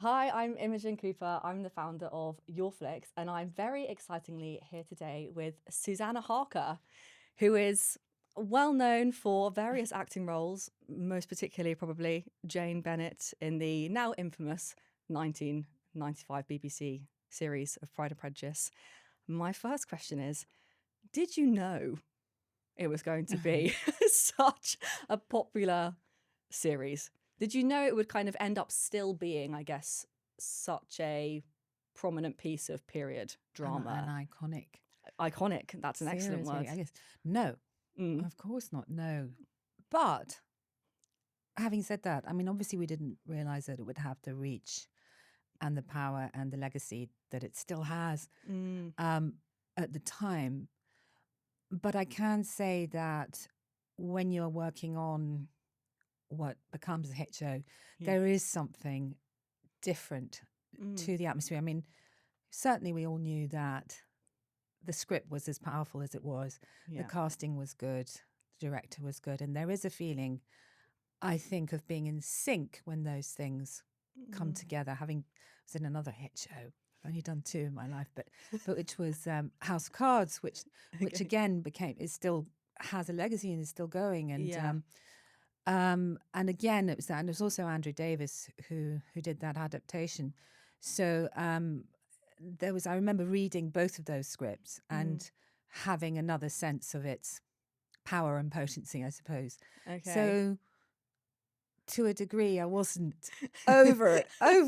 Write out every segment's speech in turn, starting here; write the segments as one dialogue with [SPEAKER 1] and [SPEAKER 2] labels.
[SPEAKER 1] Hi, I'm Imogen Cooper. I'm the founder of Yoreflix, and I'm very excitingly here today with Susannah Harker, who is well known for various acting roles, most particularly probably Jane Bennet in the now infamous 1995 BBC series of Pride and Prejudice. My first question is, did you know it was going to be such a popular series? Did you know it would kind of end up still being, I guess, such a prominent piece of period drama?
[SPEAKER 2] An iconic.
[SPEAKER 1] Iconic, that's an excellent
[SPEAKER 2] Seriously,
[SPEAKER 1] word.
[SPEAKER 2] I guess. No, of course not. No. But having said that, I mean, obviously we didn't realise that it would have the reach and the power and the legacy that it still has at the time. But I can say that when you're working on what becomes a hit show, there is something different to the atmosphere. I mean, certainly we all knew that the script was as powerful as it was. The casting was good. The director was good. And there is a feeling, I think, of being in sync when those things come together. Having was in another hit show. I've only done 2 in my life, but which was House of Cards, which again still has a legacy and is still going. And again, it was also Andrew Davis who did that adaptation. So I remember reading both of those scripts and having another sense of its power and potency, I suppose.
[SPEAKER 1] Okay.
[SPEAKER 2] So to a degree, I wasn't over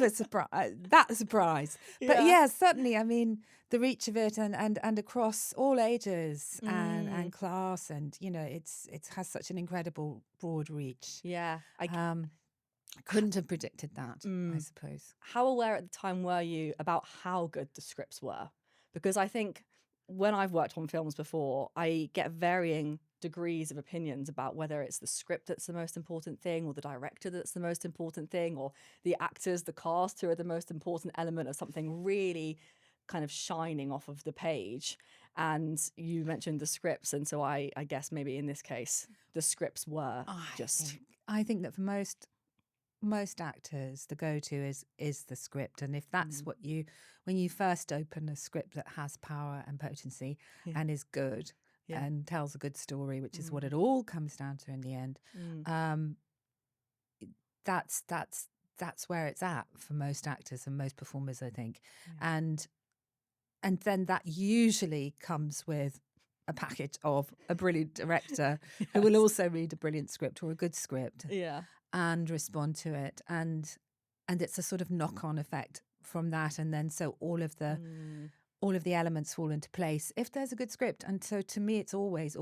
[SPEAKER 2] surprised. But yeah, certainly, I mean, the reach of it and across all ages and class, and it has such an incredible broad reach.
[SPEAKER 1] Yeah.
[SPEAKER 2] I couldn't have predicted that, I suppose.
[SPEAKER 1] How aware at the time were you about how good the scripts were? Because I think when I've worked on films before, I get varying degrees of opinions about whether it's the script that's the most important thing, or the director that's the most important thing, or the actors, the cast, who are the most important element of something really kind of shining off of the page. And you mentioned the scripts, and so I guess maybe in this case the scripts were
[SPEAKER 2] I think that for most actors, the go-to is the script. And if that's when you first open a script that has power and potency and is good and tells a good story, which is what it all comes down to in the end, that's where it's at for most actors and most performers, I think. And then that usually comes with a package of a brilliant director who will also read a brilliant script or a good script. And respond to it, and it's a sort of knock-on effect from that, and then so all of the elements fall into place if there's a good script. And so to me, it's always,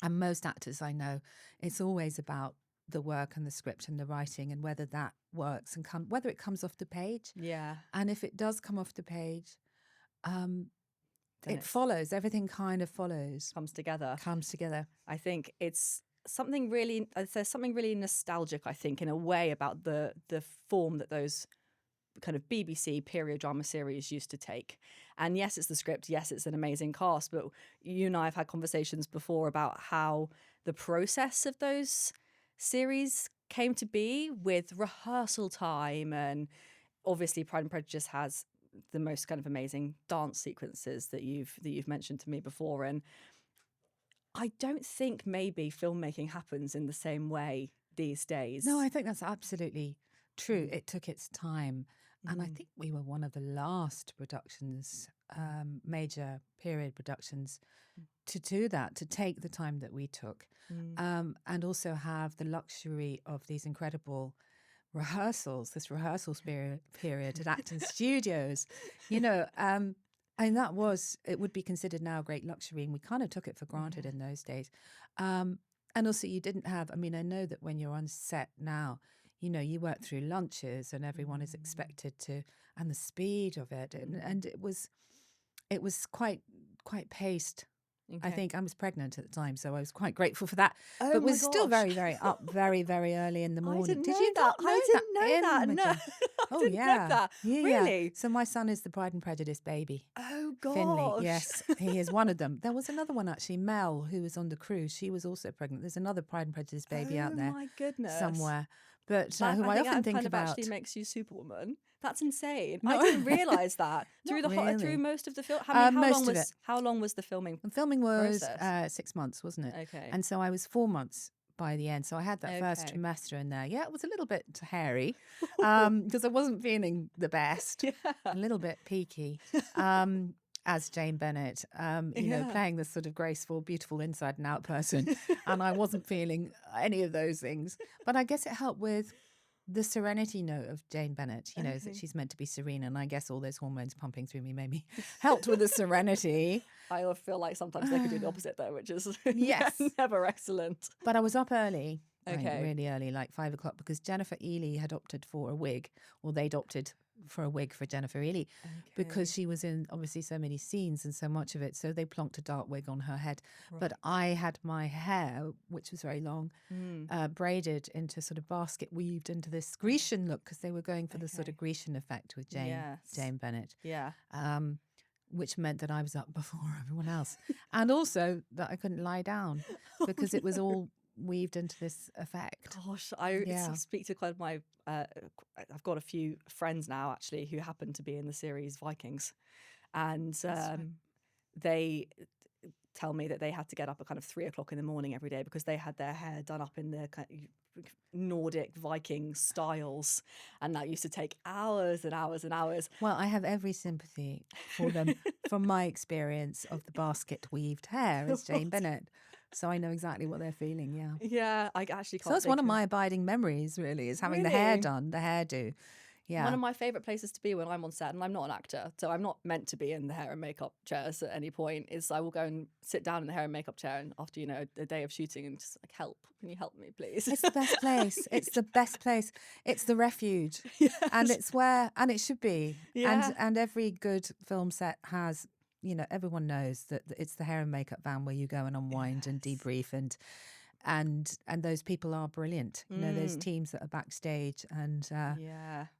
[SPEAKER 2] and most actors I know, it's always about the work and the script and the writing and whether that works and whether it comes off the page. And if it does come off the page, it follows. Everything kind of follows,
[SPEAKER 1] comes together.
[SPEAKER 2] I
[SPEAKER 1] think it's there's something really nostalgic, I think, in a way, about the form that those kind of BBC period drama series used to take. And yes, it's the script, yes, it's an amazing cast, but you and I have had conversations before about how the process of those series came to be, with rehearsal time. And obviously Pride and Prejudice has the most kind of amazing dance sequences that you've mentioned to me before. And I don't think maybe filmmaking happens in the same way these days.
[SPEAKER 2] No, I think that's absolutely true. It took its time. And I think we were one of the last productions, major period productions, to do that, to take the time that we took, and also have the luxury of these incredible rehearsals, this rehearsals period at acting studios, and it would be considered now a great luxury, and we kind of took it for granted in those days. And also you didn't have, I mean, I know that when you're on set now, you work through lunches and everyone is expected to, and the speed of it. And it was quite paced. Okay. I think I was pregnant at the time, so I was quite grateful for that.
[SPEAKER 1] Oh,
[SPEAKER 2] but was still very, very up, very, very early in the morning.
[SPEAKER 1] I didn't know that. I didn't know that. No, I didn't know that. Really?
[SPEAKER 2] Yeah. So my son is the Pride and Prejudice baby.
[SPEAKER 1] Oh gosh.
[SPEAKER 2] Finley, yes, he is one of them. There was another one actually, Mel, who was on the cruise. She was also pregnant. There's another Pride and Prejudice baby out there.
[SPEAKER 1] Oh my goodness.
[SPEAKER 2] Somewhere. but who
[SPEAKER 1] I
[SPEAKER 2] I
[SPEAKER 1] think
[SPEAKER 2] often
[SPEAKER 1] that
[SPEAKER 2] think
[SPEAKER 1] kind of
[SPEAKER 2] about.
[SPEAKER 1] actually makes you Superwoman. That's insane. I
[SPEAKER 2] No,
[SPEAKER 1] didn't realize that through
[SPEAKER 2] not
[SPEAKER 1] through
[SPEAKER 2] really.
[SPEAKER 1] most of the film. I mean,
[SPEAKER 2] Most of it.
[SPEAKER 1] how long was the filming
[SPEAKER 2] The filming was
[SPEAKER 1] process?
[SPEAKER 2] 6 months, wasn't it?
[SPEAKER 1] Okay.
[SPEAKER 2] And so I was 4 months by the end. So I had that first
[SPEAKER 1] Okay.
[SPEAKER 2] trimester in there. Yeah, it was a little bit hairy because I wasn't feeling the best,
[SPEAKER 1] Yeah.
[SPEAKER 2] a little bit peaky. As Jane Bennet, playing this sort of graceful, beautiful inside and out person. And I wasn't feeling any of those things. But I guess it helped with the serenity note of Jane Bennet, is that she's meant to be serene. And I guess all those hormones pumping through me maybe helped with the serenity.
[SPEAKER 1] I feel like sometimes they could do the opposite though, which is
[SPEAKER 2] Yes.
[SPEAKER 1] never excellent.
[SPEAKER 2] But I was up early,
[SPEAKER 1] Okay.
[SPEAKER 2] really early, like 5 o'clock, because Jennifer Ely had opted for a wig, or they'd opted for a wig for Jennifer Ely, because she was in obviously so many scenes and so much of it. So they plonked a dark wig on her head.
[SPEAKER 1] Right.
[SPEAKER 2] But I had my hair, which was very long, braided into sort of basket weaved into this Grecian look, because they were going for the sort of Grecian effect with Jane Bennet.
[SPEAKER 1] Yeah.
[SPEAKER 2] Which meant that I was up before everyone else. And also that I couldn't lie down because it was all weaved into this effect.
[SPEAKER 1] Gosh, I speak to quite my. I've got a few friends now actually who happen to be in the series Vikings, and they tell me that they had to get up at kind of 3 o'clock in the morning every day because they had their hair done up in the kind of Nordic Viking styles, and that used to take hours and hours and hours.
[SPEAKER 2] Well, I have every sympathy for them from my experience of the basket weaved hair as Jane Bennet. So I know exactly what they're feeling, yeah.
[SPEAKER 1] Yeah, I actually can't.
[SPEAKER 2] So that's one of my abiding memories, really, is having the hair done, the hairdo. Yeah.
[SPEAKER 1] One of my favourite places to be when I'm on set, and I'm not an actor, so I'm not meant to be in the hair and makeup chairs at any point, is I will go and sit down in the hair and makeup chair and after, a day of shooting and just like, help, can you help me, please?
[SPEAKER 2] It's the best place. It's the best place. It's the refuge. Yes. And it's where, and it should be. Yeah. And every good film set has, everyone knows that it's the hair and makeup van where you go and unwind and debrief and those people are brilliant. There's teams that are backstage and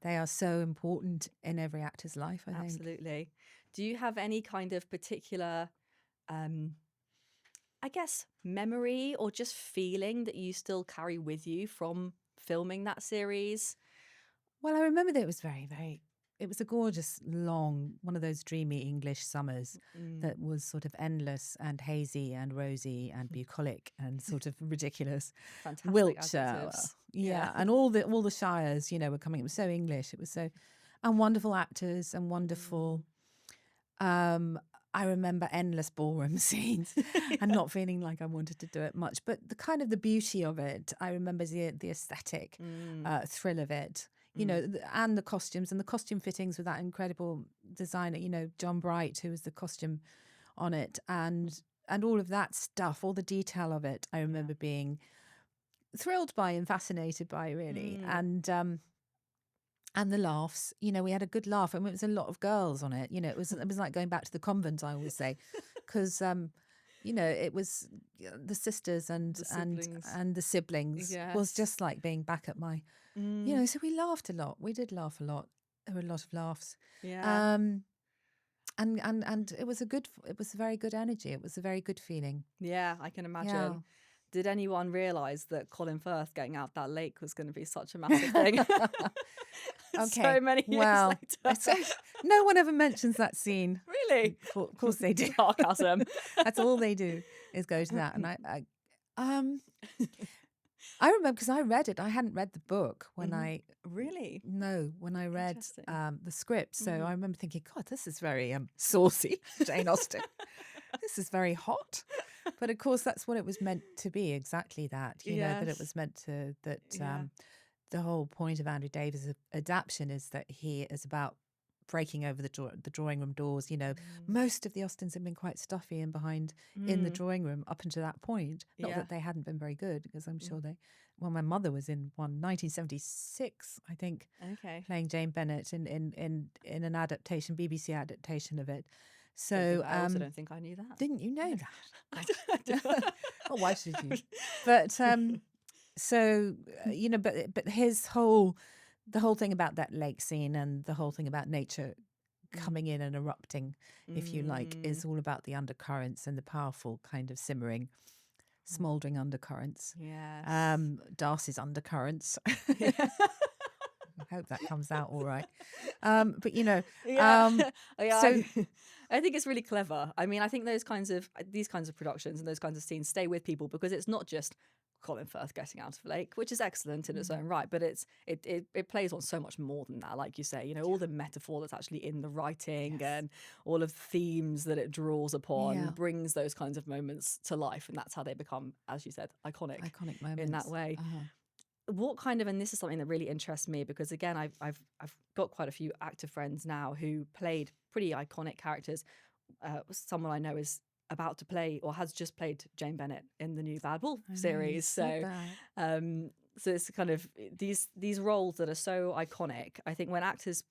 [SPEAKER 2] they are so important in every actor's life, I think.
[SPEAKER 1] Absolutely. Do you have any kind of particular, I guess, memory or just feeling that you still carry with you from filming that series?
[SPEAKER 2] Well, I remember that it was very, very... It was a gorgeous, long, one of those dreamy English summers that was sort of endless and hazy and rosy and bucolic and sort of ridiculous.
[SPEAKER 1] Fantastic
[SPEAKER 2] Wiltshire. Yeah. And all the shires, were coming. It was so English. It was so... And wonderful actors and wonderful... I remember endless ballroom scenes and not feeling like I wanted to do it much. But the kind of the beauty of it, I remember the aesthetic thrill of it. And the costumes and the costume fittings with that incredible designer, John Bright, who was the costume on it, and all of that stuff, all the detail of it, I remember being thrilled by and fascinated by, really. And the laughs, we had a good laugh. I mean, it was a lot of girls on it. It was like going back to the convent, I always say, because it was the sisters and the siblings was just like being back at my, so we laughed a lot. We did laugh a lot. There were a lot of laughs.
[SPEAKER 1] Yeah.
[SPEAKER 2] And it was a very good energy. It was a very good feeling.
[SPEAKER 1] Yeah, I can imagine. Yeah. Did anyone realise that Colin Firth getting out that lake was going to be such a massive thing?
[SPEAKER 2] Okay.
[SPEAKER 1] So many years later.
[SPEAKER 2] No one ever mentions that scene.
[SPEAKER 1] Really?
[SPEAKER 2] Of course they do.
[SPEAKER 1] Sarcasm.
[SPEAKER 2] That's all they do is go to that. And I remember because I read it. I hadn't read the book when I...
[SPEAKER 1] Really?
[SPEAKER 2] No, when I read the script. So I remember thinking, God, this is very saucy, Jane Austen. This is very hot. But of course, that's what it was meant to be, exactly that. That it was meant to... the whole point of Andrew Davies' adaptation is that he is about breaking over the drawing room doors. Most of the Austens have been quite stuffy and behind in the drawing room up until that point. Not that they hadn't been very good, because I'm sure my mother was in 1976, I think, playing Jane Bennet in an adaptation, BBC adaptation of it. So
[SPEAKER 1] I also don't think I knew that.
[SPEAKER 2] Didn't you know that?
[SPEAKER 1] I don't.
[SPEAKER 2] Oh, why should you? But so but the whole thing about that lake scene and the whole thing about nature coming in and erupting, if you like, is all about the undercurrents and the powerful kind of simmering smouldering undercurrents.
[SPEAKER 1] Yes.
[SPEAKER 2] Darcy's undercurrents.
[SPEAKER 1] Yeah.
[SPEAKER 2] I hope that comes out all right. But
[SPEAKER 1] Yeah. Yeah,
[SPEAKER 2] so
[SPEAKER 1] I think it's really clever. I mean, I think these kinds of productions and those kinds of scenes stay with people because it's not just Colin Firth getting out of a lake, which is excellent in its own right, but it plays on so much more than that. Like you say, all the metaphor that's actually in the writing and all of the themes that it draws upon brings those kinds of moments to life, and that's how they become, as you said, iconic
[SPEAKER 2] moments
[SPEAKER 1] in that way. What kind of, and this is something that really interests me because again, I've got quite a few actor friends now who played pretty iconic characters. Someone I know is about to play or has just played Jane Bennet in the new Bad Wolf series. So it's kind of these roles that are so iconic. I think when actors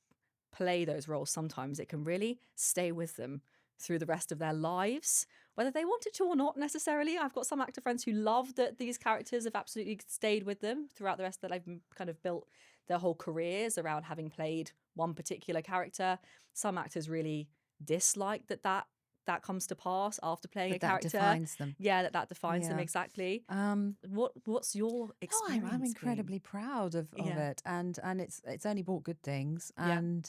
[SPEAKER 1] play those roles, sometimes it can really stay with them through the rest of their lives, whether they wanted to or not necessarily. I've got some actor friends who love that these characters have absolutely stayed with them throughout the rest that they've kind of built their whole careers around having played one particular character. Some actors really dislike that comes to pass after playing a character.
[SPEAKER 2] That defines them.
[SPEAKER 1] Yeah, that defines them, exactly. What's your experience?
[SPEAKER 2] I'm incredibly proud of it, and it's only brought good things, and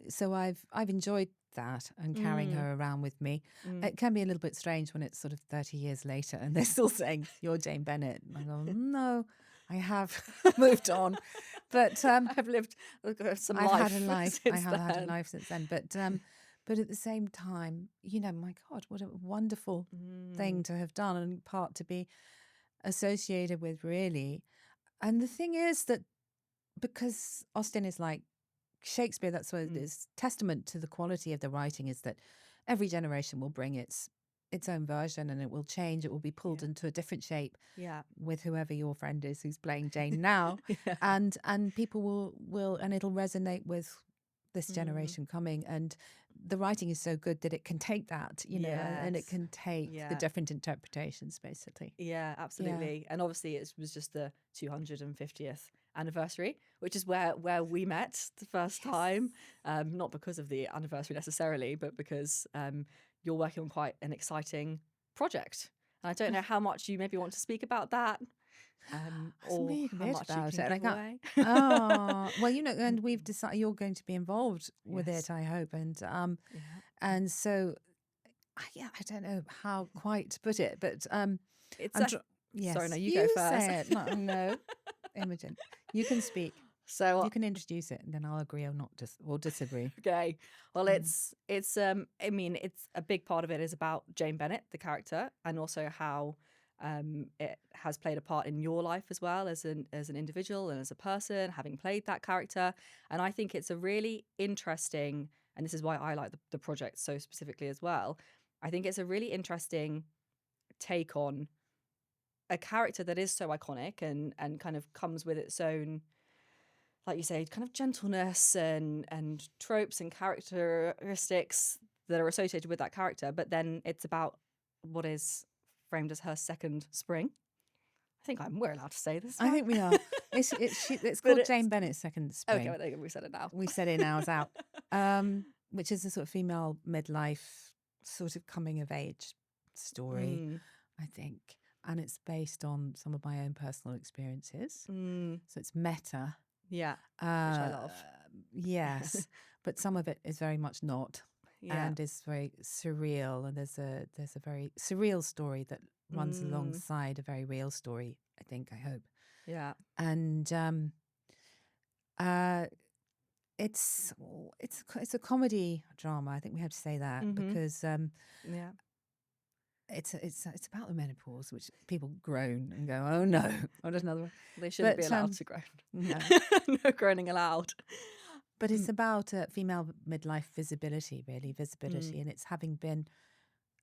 [SPEAKER 2] so I've enjoyed that and carrying her around with me. It can be a little bit strange when it's sort of 30 years later and they're still saying you're Jane Bennet. And I go, no, I have moved on, but
[SPEAKER 1] I've lived some life.
[SPEAKER 2] I've had a life. I have had a life since then, but at the same time, my God, what a wonderful thing to have done and part to be associated with, really. And the thing is that because Austen is like Shakespeare, that's what it is. Testament to the quality of the writing is that every generation will bring its own version, and it will change. It will be pulled into a different shape with whoever your friend is who's playing Jane now, and people will and it'll resonate with this generation coming. And the writing is so good that it can take that, and it can take the different interpretations, basically.
[SPEAKER 1] Yeah, absolutely. And obviously it was just the 250th anniversary, which is where we met the first time, not because of the anniversary necessarily, but because you're working on quite an exciting project, and I don't know how much you maybe want to speak about that, or how much
[SPEAKER 2] about
[SPEAKER 1] you can
[SPEAKER 2] it.
[SPEAKER 1] give away.
[SPEAKER 2] Well, and we've decided you're going to be involved with it, I hope, and so I don't know how quite to put it, but
[SPEAKER 1] it's
[SPEAKER 2] yes.
[SPEAKER 1] Sorry, no, you go first.
[SPEAKER 2] Say it. No, Imogen, you can speak.
[SPEAKER 1] So
[SPEAKER 2] you can introduce it, and then I'll agree or not, or disagree.
[SPEAKER 1] Okay. Well, it's I mean, it's a big part of it is about Jane Bennet, the character, and also how it has played a part in your life as well as an individual and as a person, having played that character. And I think it's a really interesting, and this is why I like the project so specifically as well. I think it's a really interesting take on a character that is so iconic and kind of comes with its own, like you say, kind of gentleness and tropes and characteristics that are associated with that character. But then it's about what is framed as her second spring. I think we're allowed to say this.
[SPEAKER 2] I think we are. It's called Jane Bennet's Second Spring.
[SPEAKER 1] Okay, well, there you go. We said it now.
[SPEAKER 2] We said it now. It's out. Which is a sort of female midlife sort of coming of age story, I think. And it's based on some of my own personal experiences. So it's meta.
[SPEAKER 1] Yeah, which I love.
[SPEAKER 2] Yes, but some of it is very much not, and is very surreal. And there's a very surreal story that runs alongside a very real story, I think. I hope.
[SPEAKER 1] Yeah,
[SPEAKER 2] and it's a comedy drama. I think we have to say that because it's about the menopause, which people groan and go, "Oh no, not another one."
[SPEAKER 1] They shouldn't be allowed to groan.
[SPEAKER 2] No,
[SPEAKER 1] no groaning allowed.
[SPEAKER 2] But it's about female midlife visibility, really visibility, and it's having been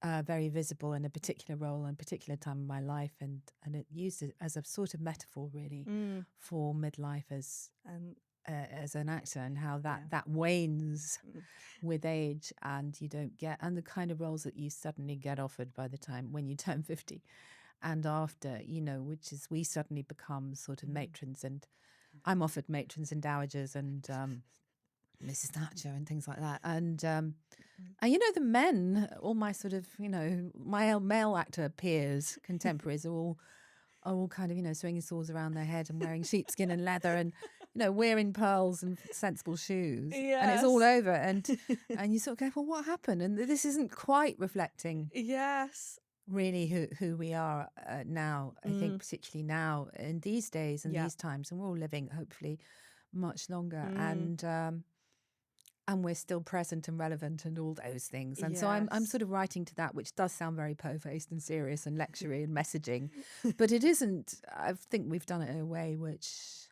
[SPEAKER 2] very visible in a particular role and particular time in my life, and it used it as a sort of metaphor, really, for midlife as an actor, and how that wanes with age, and you don't get, and the kind of roles that you suddenly get offered by the time when you turn 50 and after, which is we suddenly become sort of matrons, and I'm offered matrons and dowagers and Mrs. Thatcher and things like that. And you know, the men, all my sort of, you know, my male actor peers, contemporaries, are all kind of, you know, swinging swords around their head and wearing sheepskin and leather and, you know, wearing pearls and sensible shoes. And it's all
[SPEAKER 1] Yes.
[SPEAKER 2] over. And you sort of go, well, what happened? And this isn't quite reflecting
[SPEAKER 1] Yes.
[SPEAKER 2] really who we are now. I think particularly now in these days and
[SPEAKER 1] Yeah.
[SPEAKER 2] these times, and we're all living hopefully much longer. And we're still present and relevant and all those things. And so I'm
[SPEAKER 1] Yes.
[SPEAKER 2] sort of writing to that, which does sound very po-faced and serious and lectury and messaging, but it isn't. I think we've done it in a way which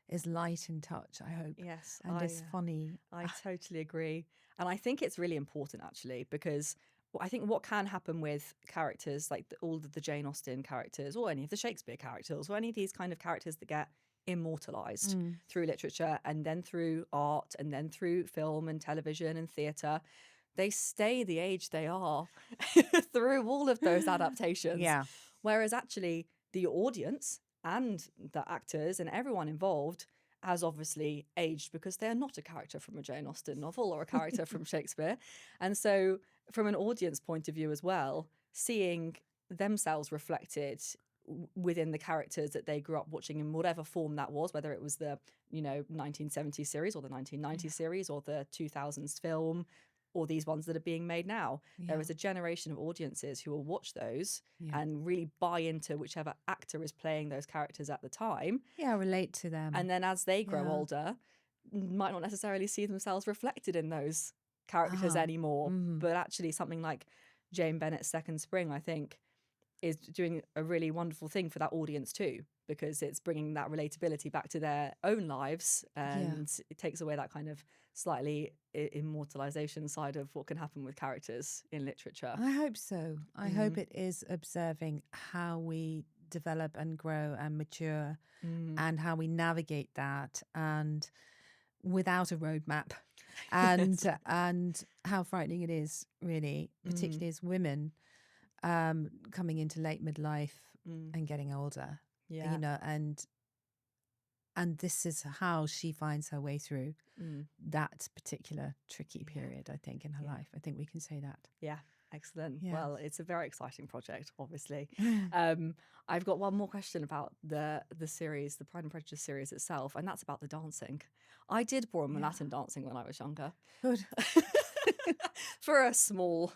[SPEAKER 2] is light in touch, I hope.
[SPEAKER 1] Yes.
[SPEAKER 2] And is funny.
[SPEAKER 1] I totally agree. And I think it's really important actually, because I think what can happen with characters like all of the Jane Austen characters or any of the Shakespeare characters or any of these kind of characters that get immortalized through literature and then through art and then through film and television and theatre, they stay the age they are through all of those adaptations.
[SPEAKER 2] Yeah.
[SPEAKER 1] Whereas actually the audience and the actors and everyone involved has obviously aged because they're not a character from a Jane Austen novel or a character from Shakespeare. And so from an audience point of view as well, seeing themselves reflected within the characters that they grew up watching in whatever form that was, whether it was the 1970s series or the 1990s series or the 2000s film or these ones that are being made now. There is a generation of audiences who will watch those and really buy into whichever actor is playing those characters at the time.
[SPEAKER 2] Yeah, relate to them.
[SPEAKER 1] And then as they grow older, might not necessarily see themselves reflected in those characters anymore. But actually something like Jane Bennet's Second Spring, I think, is doing a really wonderful thing for that audience too, because it's bringing that relatability back to their own lives and it takes away that kind of slightly immortalization side of what can happen with characters in literature.
[SPEAKER 2] I hope so. I hope it is observing how we develop and grow and mature and how we navigate that and without a roadmap and and how frightening it is really, particularly as women coming into late midlife and getting older, you know, and this is how she finds her way through that particular tricky period, I think, in her life. I think we can say that.
[SPEAKER 1] Yeah, excellent.
[SPEAKER 2] Yeah.
[SPEAKER 1] Well, it's a very exciting project, obviously. I've got one more question about the series, the Pride and Prejudice series itself, and that's about the dancing. I did Ballroom and Latin dancing when I was younger.
[SPEAKER 2] Good.
[SPEAKER 1] for a small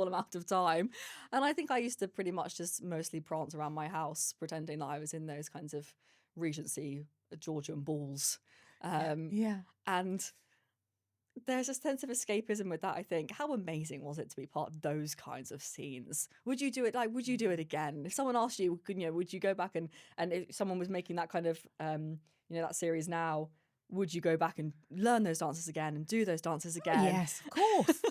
[SPEAKER 1] amount of time, and I think I used to pretty much just mostly prance around my house pretending that I was in those kinds of Regency Georgian balls. And there's a sense of escapism with that, I think. How amazing was it to be part of those kinds of scenes? Would you do it again? If someone asked you, would you go back and if someone was making that kind of that series now, would you go back and learn those dances again and do those dances again?
[SPEAKER 2] Yes, of course.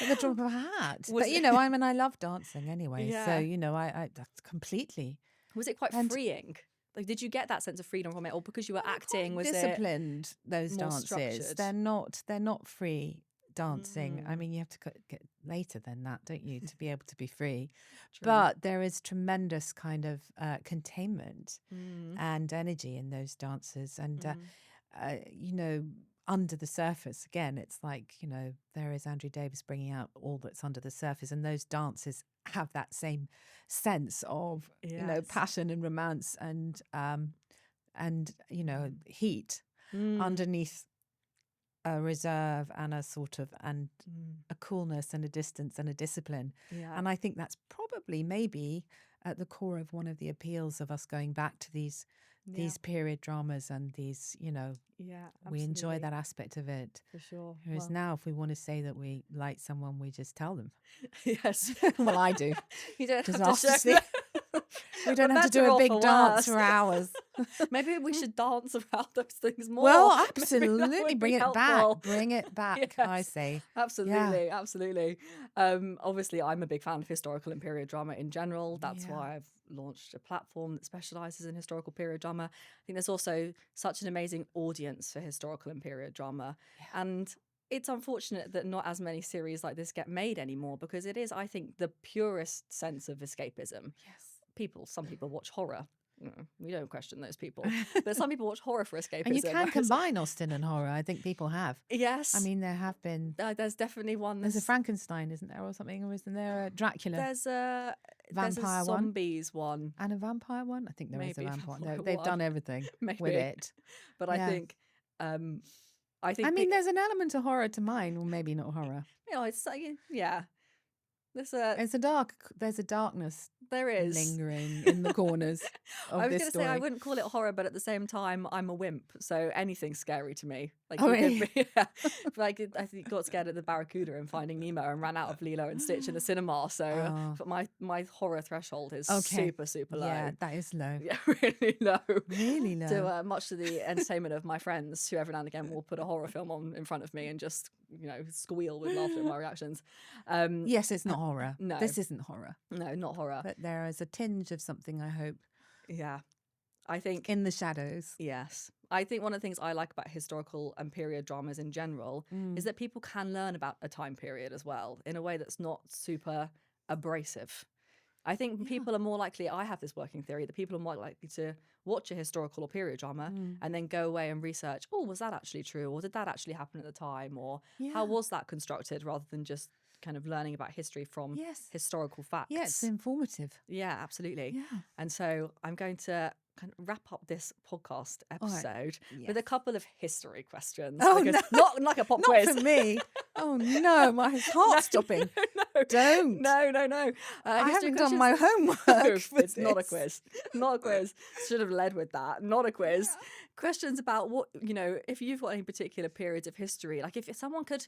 [SPEAKER 2] At the drop of a hat. But I love dancing anyway. So, I that's completely.
[SPEAKER 1] Was it quite freeing? Like, did you get that sense of freedom from it, or because you were acting, was
[SPEAKER 2] disciplined? Those
[SPEAKER 1] more
[SPEAKER 2] dances,
[SPEAKER 1] structured?
[SPEAKER 2] They're not free dancing. I mean, you have to get later than that, don't you, to be able to be free?
[SPEAKER 1] True.
[SPEAKER 2] But there is tremendous kind of containment and energy in those dances, and under the surface, again, it's like, there is Andrew Davis bringing out all that's under the surface, and those dances have that same sense of passion and romance and heat underneath a reserve and a sort of a coolness and a distance and a discipline. And I think that's probably maybe at the core of one of the appeals of us going back to these period dramas and these, we enjoy that aspect of it.
[SPEAKER 1] For sure.
[SPEAKER 2] Whereas now, if we want to say that we like someone, we just tell them.
[SPEAKER 1] Yes.
[SPEAKER 2] Well, I do.
[SPEAKER 1] You don't have
[SPEAKER 2] Disastrously.
[SPEAKER 1] to show
[SPEAKER 2] We don't have to do a big dance for hours.
[SPEAKER 1] Maybe we should dance around those things more.
[SPEAKER 2] Well, absolutely. Bring it back. Bring it back,
[SPEAKER 1] Yes.
[SPEAKER 2] I say.
[SPEAKER 1] Absolutely, absolutely. Obviously, I'm a big fan of historical and period drama in general. That's why I've launched a platform that specialises in historical period drama. I think there's also such an amazing audience for historical and period drama. And it's unfortunate that not as many series like this get made anymore, because it is, I think, the purest sense of escapism.
[SPEAKER 2] Yes.
[SPEAKER 1] Some people watch horror. We don't question those people. But some people watch horror for escapism.
[SPEAKER 2] And you can combine Austen and horror. I think people have.
[SPEAKER 1] Yes.
[SPEAKER 2] I mean, there have been.
[SPEAKER 1] There's definitely one.
[SPEAKER 2] There's a Frankenstein, isn't there, or something? Or isn't there a Dracula?
[SPEAKER 1] There's a zombies one.
[SPEAKER 2] And a vampire one? I think there is a vampire one. They've done everything with it.
[SPEAKER 1] But I think...
[SPEAKER 2] I mean, there's an element of horror to mine, or maybe not horror.
[SPEAKER 1] It's yeah. There's a
[SPEAKER 2] darkness.
[SPEAKER 1] There is
[SPEAKER 2] lingering in the corners of
[SPEAKER 1] I was
[SPEAKER 2] this
[SPEAKER 1] going to
[SPEAKER 2] story.
[SPEAKER 1] say I wouldn't call it horror, but at the same time, I'm a wimp, so anything's scary to me. Like,
[SPEAKER 2] really?
[SPEAKER 1] Like I think got scared of the Barracuda and Finding Nemo and ran out of Lilo and Stitch in the cinema. So, but my horror threshold is super low.
[SPEAKER 2] Yeah, that is low.
[SPEAKER 1] Yeah, really low.
[SPEAKER 2] Really low.
[SPEAKER 1] So much to the entertainment of my friends, who every now and again will put a horror film on in front of me and just squeal with laughter at my reactions.
[SPEAKER 2] Yes, it's not horror.
[SPEAKER 1] No,
[SPEAKER 2] this isn't horror.
[SPEAKER 1] No, not horror.
[SPEAKER 2] But there is a tinge of something, I hope.
[SPEAKER 1] Yeah, I think
[SPEAKER 2] in the shadows.
[SPEAKER 1] Yes, I think one of the things I like about historical and period dramas in general is that people can learn about a time period as well in a way that's not super abrasive. I think people are more likely, I have this working theory, that people are more likely to watch a historical or period drama and then go away and research, was that actually true? Or did that actually happen at the time? Or how was that constructed, rather than just kind of learning about history from historical facts.
[SPEAKER 2] Yeah, it's informative.
[SPEAKER 1] Yeah, absolutely.
[SPEAKER 2] Yeah.
[SPEAKER 1] And so I'm going to kind of wrap up this podcast episode with a couple of history questions.
[SPEAKER 2] Oh,
[SPEAKER 1] no. Not like a pop
[SPEAKER 2] not
[SPEAKER 1] quiz.
[SPEAKER 2] for me. Oh, no, my heart's stopping.
[SPEAKER 1] No.
[SPEAKER 2] Don't.
[SPEAKER 1] No.
[SPEAKER 2] I haven't done my homework.
[SPEAKER 1] It's not a quiz. Not a quiz. Should have led with that. Not a quiz. Yeah. Questions about what, if you've got any particular periods of history, like if someone could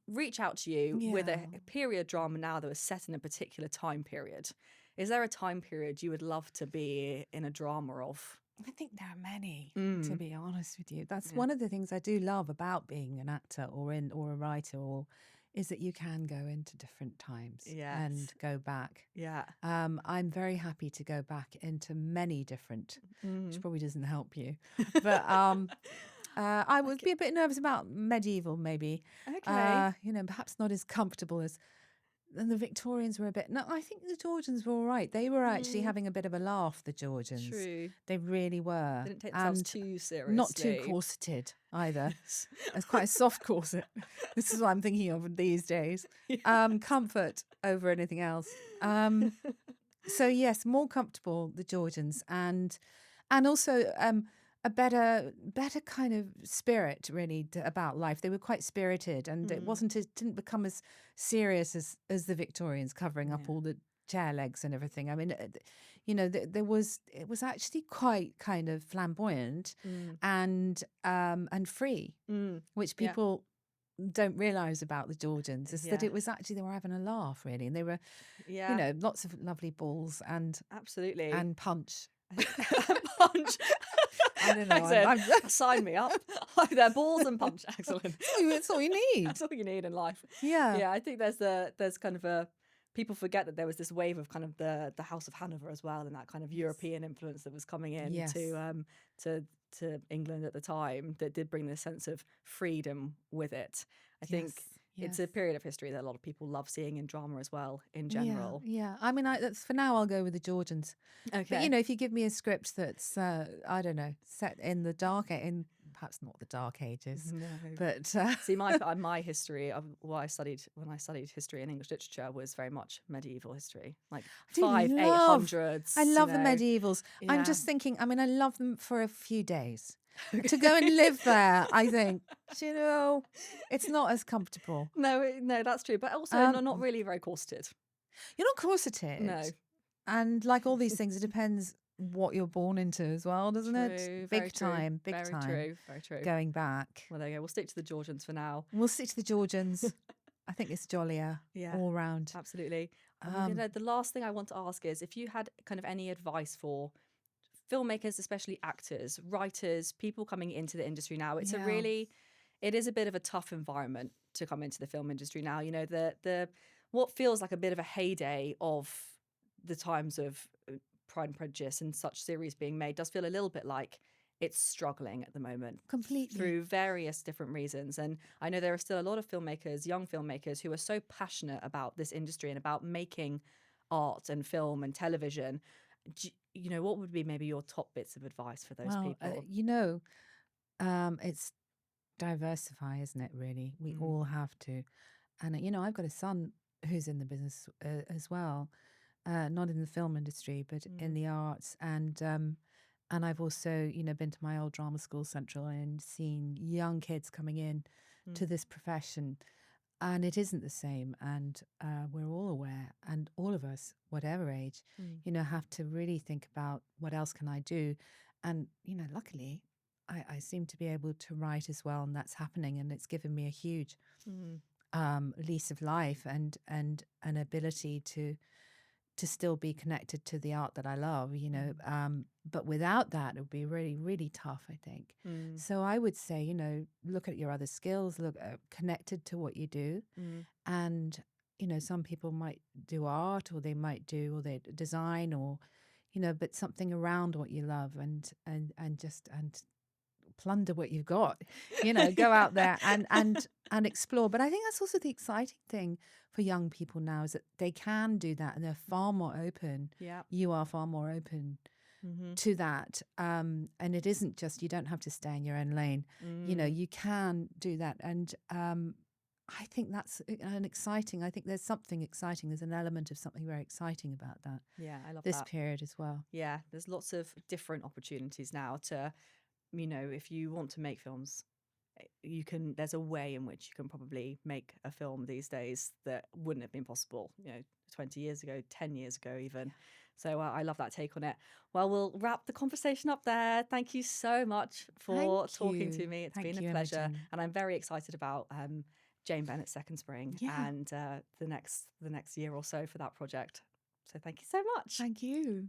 [SPEAKER 1] reach out to you with a period drama now that was set in a particular time period, is there a time period you would love to be in a drama of?
[SPEAKER 2] I think there are many, to be honest with you. That's one of the things I do love about being an actor or a writer, is that you can go into different times and go back.
[SPEAKER 1] Yeah.
[SPEAKER 2] I'm very happy to go back into many different, which probably doesn't help you, but I would be a bit nervous about medieval, maybe.
[SPEAKER 1] Okay.
[SPEAKER 2] Perhaps not as comfortable as. And the Victorians were a bit. No, I think the Georgians were all right. They were actually having a bit of a laugh. The Georgians,
[SPEAKER 1] true,
[SPEAKER 2] they really were.
[SPEAKER 1] They didn't take themselves too seriously.
[SPEAKER 2] Not too corseted either. It's quite a soft corset. This is what I'm thinking of these days. Comfort over anything else. So yes, more comfortable, the Georgians, and also a better kind of spirit, really, about life. They were quite spirited, and it didn't become as serious as the Victorians, covering up all the chair legs and everything. I mean, it was actually quite kind of flamboyant and free, which people don't realise about the Georgians, is that it was actually, they were having a laugh, really, and they were, lots of lovely balls and
[SPEAKER 1] absolutely
[SPEAKER 2] and punch.
[SPEAKER 1] Punch.
[SPEAKER 2] I don't know.
[SPEAKER 1] Sign me up. They're balls and punch. Excellent.
[SPEAKER 2] That's all you need.
[SPEAKER 1] That's all you need in life.
[SPEAKER 2] Yeah.
[SPEAKER 1] Yeah. I think there's kind of a, people forget that there was this wave of kind of the House of Hanover as well, and that kind of European influence that was coming in to England at the time, that did bring this sense of freedom with it. I think it's a period of history that a lot of people love seeing in drama as well, in general.
[SPEAKER 2] Yeah. I mean, for now, I'll go with the Georgians.
[SPEAKER 1] Okay.
[SPEAKER 2] But, if you give me a script that's, I don't know, set in perhaps not the Dark Ages, but...
[SPEAKER 1] See, my history of what I studied when I studied history and English literature was very much medieval history, like 800s.
[SPEAKER 2] I love the medievals. Yeah. I'm just thinking, I mean, I love them for a few days. To go and live there, I think, it's not as comfortable.
[SPEAKER 1] No, that's true. But also not really very corseted.
[SPEAKER 2] You're not corseted.
[SPEAKER 1] No.
[SPEAKER 2] And like all these things, it depends what you're born into as well, doesn't it?
[SPEAKER 1] Very
[SPEAKER 2] Big time.
[SPEAKER 1] Very true.
[SPEAKER 2] Going back.
[SPEAKER 1] Well, there you go. We'll stick to the Georgians for now.
[SPEAKER 2] We'll stick to the Georgians. I think it's jollier all round.
[SPEAKER 1] Absolutely. The last thing I want to ask is if you had kind of any advice for filmmakers, especially actors, writers, people coming into the industry now. It is a bit of a tough environment to come into the film industry now. The what feels like a bit of a heyday of the times of Pride and Prejudice and such series being made does feel a little bit like it's struggling at the moment.
[SPEAKER 2] Completely.
[SPEAKER 1] Through various different reasons. And I know there are still a lot of filmmakers, young filmmakers, who are so passionate about this industry and about making art and film and television. what would be maybe your top bits of advice for those
[SPEAKER 2] Well,
[SPEAKER 1] people?
[SPEAKER 2] it's diversify, isn't it, really? We
[SPEAKER 1] Mm,
[SPEAKER 2] all have to. And, I've got a son who's in the business as well, not in the film industry, but in
[SPEAKER 1] mm,
[SPEAKER 2] the arts. And I've also, been to my old drama school, Central, and seen young kids coming in
[SPEAKER 1] mm,
[SPEAKER 2] to this profession. And it isn't the same. And we're all aware. And all of us, whatever age,
[SPEAKER 1] mm,
[SPEAKER 2] have to really think about what else can I do. And, luckily, I seem to be able to write as well. And that's happening. And it's given me a huge
[SPEAKER 1] mm,
[SPEAKER 2] lease of life and an ability to still be connected to the art that I love, but without that, it would be really, really tough, I think.
[SPEAKER 1] mm,
[SPEAKER 2] So I would say, look at your other skills, look connected to what you do.
[SPEAKER 1] mm,
[SPEAKER 2] And, some people might do art or they design or, but something around what you love and plunder what you've got, go out there and explore. But I think that's also the exciting thing for young people now is that they can do that and they're far more open.
[SPEAKER 1] yeah.
[SPEAKER 2] You are far more open
[SPEAKER 1] Mm-hmm.
[SPEAKER 2] to that. And it isn't just, you don't have to stay in your own lane.
[SPEAKER 1] Mm,
[SPEAKER 2] You can do that. And I think that's I think there's something exciting. There's an element of something very exciting about that,
[SPEAKER 1] yeah, I love
[SPEAKER 2] this
[SPEAKER 1] that.
[SPEAKER 2] period as well.
[SPEAKER 1] Yeah, there's lots of different opportunities now to, if you want to make films, there's a way in which you can probably make a film these days that wouldn't have been possible, 20 years ago, 10 years ago even. So I love that take on it. Well, we'll wrap the conversation up there. Thank you so much for
[SPEAKER 2] Thank
[SPEAKER 1] talking to
[SPEAKER 2] you.
[SPEAKER 1] me. It's been
[SPEAKER 2] Thank
[SPEAKER 1] a
[SPEAKER 2] you,
[SPEAKER 1] pleasure.
[SPEAKER 2] Imogen.
[SPEAKER 1] And I'm very excited about Jane Bennet's Second Spring
[SPEAKER 2] Yeah.
[SPEAKER 1] and the next year or so for that project. So thank you so much.
[SPEAKER 2] Thank you.